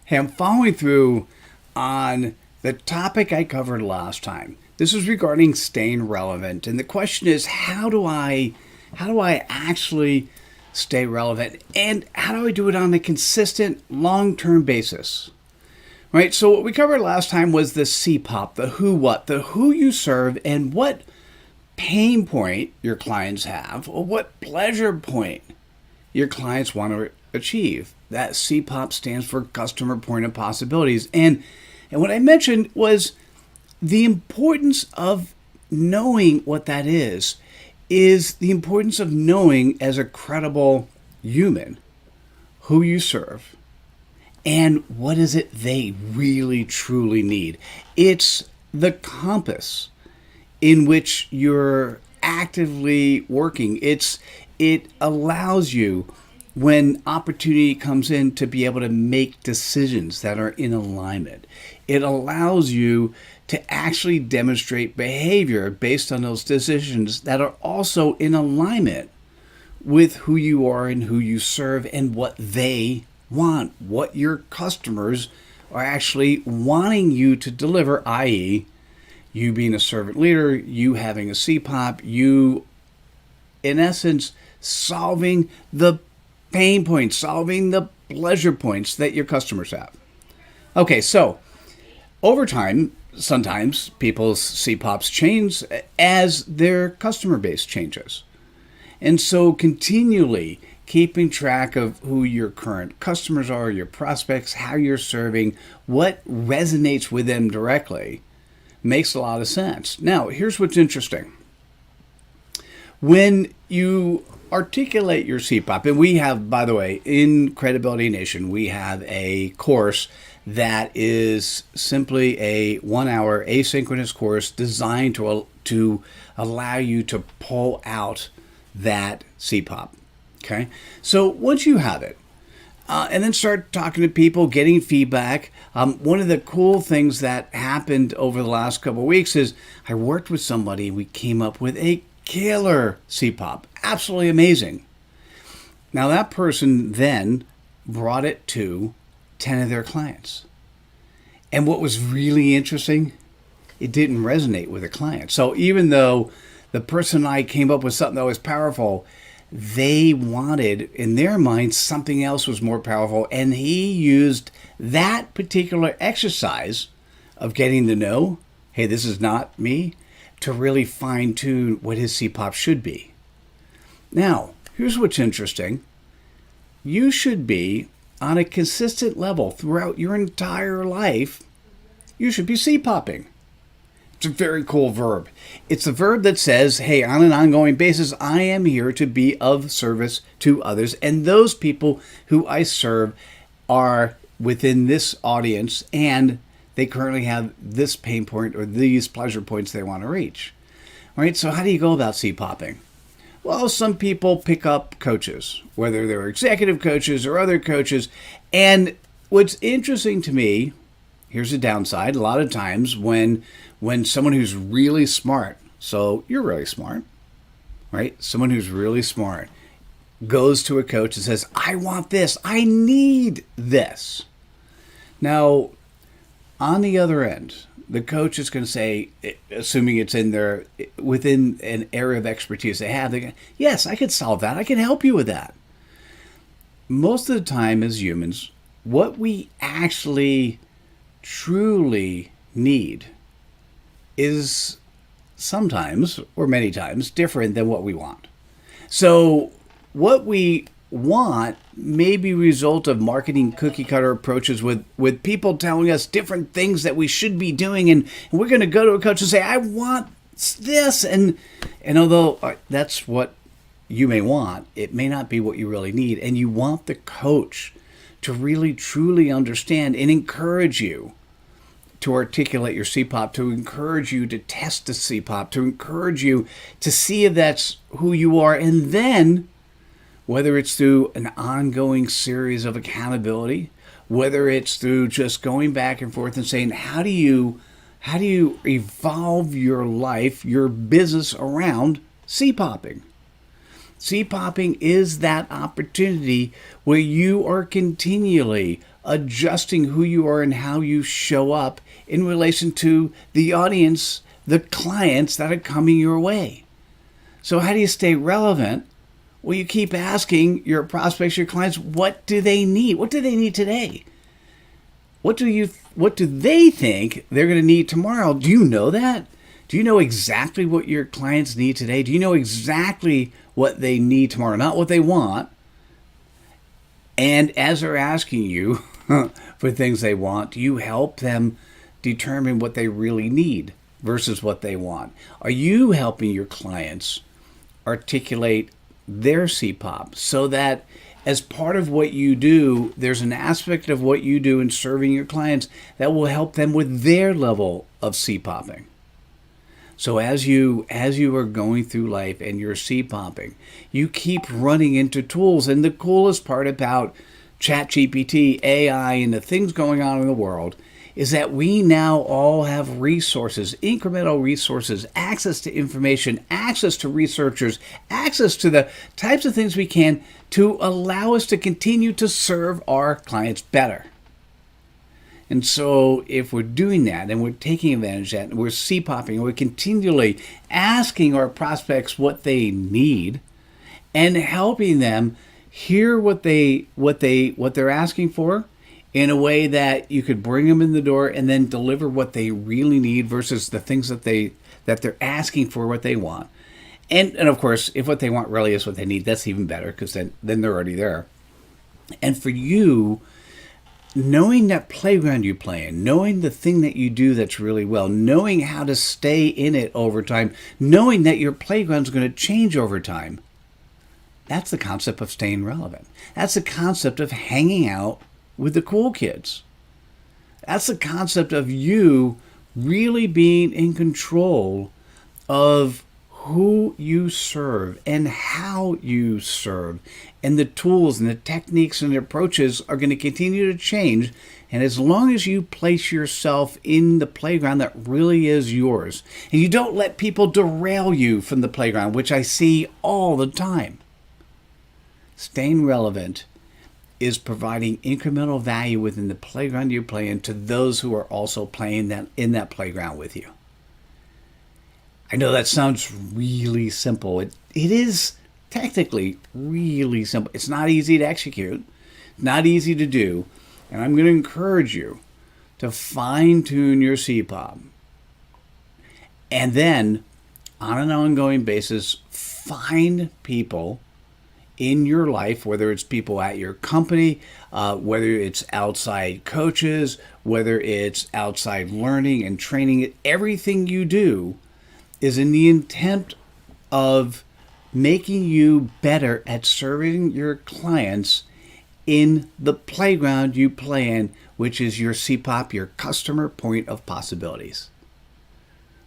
Hey, I'm following through on the topic I covered last time. This is regarding staying relevant, and the question is, how do I actually stay relevant, and how do I do it on a consistent, long-term basis? Right. So what we covered last time was the CPoP, the who, what, the who you serve, and what pain point your clients have, or what pleasure point your clients want to achieve. That CPoP stands for Customer Point of Possibilities. And what I mentioned was the importance of knowing what that is the importance of knowing as a credible human who you serve and what is it they really truly need. It's the compass in which you're actively working. It allows you, when opportunity comes in, to be able to make decisions that are in alignment. It allows you to actually demonstrate behavior based on those decisions that are also in alignment with who you are and who you serve and what they want, what your customers are actually wanting you to deliver, i.e., you being a servant leader, you having a CPoP, you, in essence, solving the pain points, solving the pleasure points that your customers have. Okay, so over time, sometimes people's CPoPs change as their customer base changes. And so continually keeping track of who your current customers are, your prospects, how you're serving, what resonates with them directly makes a lot of sense. Now, here's what's interesting. When you articulate your CPoP, and we have, by the way, in Credibility Nation, we have a course that is simply a 1-hour asynchronous course designed to allow you to pull out that CPoP. Okay, so once you have it, and then start talking to people, getting feedback. One of the cool things that happened over the last couple of weeks is I worked with somebody. We came up with a killer CPoP, absolutely amazing. Now that person then brought it to 10 of their clients. And what was really interesting, it didn't resonate with the client. So even though the person and I came up with something that was powerful, they wanted, in their minds, something else was more powerful. And he used that particular exercise of getting to know, hey, this is not me, to really fine tune what his CPoP should be. Now, here's what's interesting. You should be on a consistent level throughout your entire life. You should be CPoPing. It's a very cool verb. It's a verb that says, hey, on an ongoing basis, I am here to be of service to others. And those people who I serve are within this audience, and they currently have this pain point or these pleasure points they want to reach. All right, so how do you go about CPoPing? Well, some people pick up coaches, whether they're executive coaches or other coaches. And what's interesting to me, here's a downside. A lot of times when someone who's really smart, so you're really smart, right? Someone who's really smart goes to a coach and says, I want this, I need this. Now, on the other end, the coach is going to say, assuming it's within an area of expertise they have, yes, I can solve that. I can help you with that. Most of the time as humans, what we actually truly need is sometimes, or many times, different than what we want. So what we want may be a result of marketing cookie cutter approaches with people telling us different things that we should be doing, and we're going to go to a coach and say, I want this, and although that's what you may want, it may not be what you really need, and you want the coach to really truly understand and encourage you to articulate your CPoP, to encourage you to test the CPoP, to encourage you to see if that's who you are, and then whether it's through an ongoing series of accountability, whether it's through just going back and forth and saying, how do you evolve your life, your business around CPoPing? CPoPing is that opportunity where you are continually adjusting who you are and how you show up in relation to the audience, the clients that are coming your way. So how do you stay relevant? Well, you keep asking your prospects, your clients, what do they need? What do they need today? What do they think they're going to need tomorrow? Do you know that? Do you know exactly what your clients need today? Do you know exactly what they need tomorrow? Not what they want. And as they're asking you for things they want, do you help them determine what they really need versus what they want? Are you helping your clients articulate their CPoP so that as part of what you do, there's an aspect of what you do in serving your clients that will help them with their level of CPoPPing? So as you are going through life and you're CPoPPing, you keep running into tools. And the coolest part about ChatGPT, AI, and the things going on in the world is that we now all have resources, incremental resources, access to information, access to researchers, access to the types of things we can to allow us to continue to serve our clients better. And so if we're doing that and we're taking advantage of that and we're CPoPPing and we're continually asking our prospects what they need and helping them hear what they're asking for in a way that you could bring them in the door and then deliver what they really need versus the things that they're asking for, what they want. And of course, if what they want really is what they need, that's even better because then they're already there. And for you, knowing that playground you play in, knowing the thing that you do that's really well, knowing how to stay in it over time, knowing that your playground's going to change over time, that's the concept of staying relevant. That's the concept of hanging out with the cool kids. That's the concept of you really being in control of who you serve and how you serve. And the tools and the techniques and the approaches are going to continue to change. And as long as you place yourself in the playground that really is yours, and you don't let people derail you from the playground, which I see all the time, staying relevant is providing incremental value within the playground you play in to those who are also playing that in that playground with you. I know that sounds really simple. It is technically really simple. It's not easy to execute, not easy to do, and I'm going to encourage you to fine-tune your CPoP. And then, on an ongoing basis, find people in your life, whether it's people at your company, whether it's outside coaches, whether it's outside learning and training, everything you do is in the intent of making you better at serving your clients in the playground you play in, which is your CPoP, your customer point of possibilities.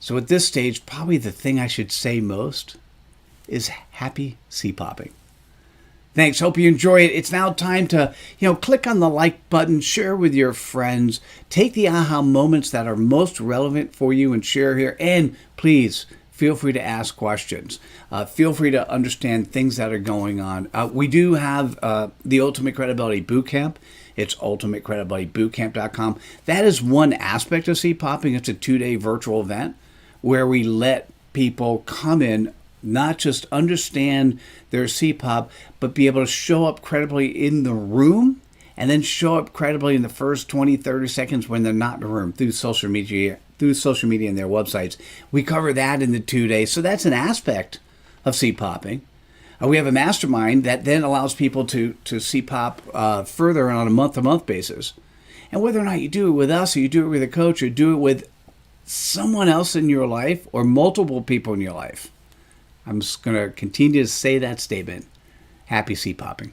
So at this stage, probably the thing I should say most is happy CPoPPing. Thanks. Hope you enjoy it. It's now time to, click on the like button, share with your friends, take the aha moments that are most relevant for you and share here. And please feel free to ask questions. Feel free to understand things that are going on. We do have the Ultimate Credibility Bootcamp. It's ultimatecredibilitybootcamp.com. That is one aspect of CPoPPing. It's a 2-day virtual event where we let people come in, not just understand their CPoP, but be able to show up credibly in the room and then show up credibly in the first 20, 30 seconds when they're not in the room through social media and their websites. We cover that in the 2 days. So that's an aspect of CPoPPing. We have a mastermind that then allows people to CPoP further on a month-to-month basis. And whether or not you do it with us or you do it with a coach or do it with someone else in your life or multiple people in your life, I'm just going to continue to say that statement. Happy CPoPPing.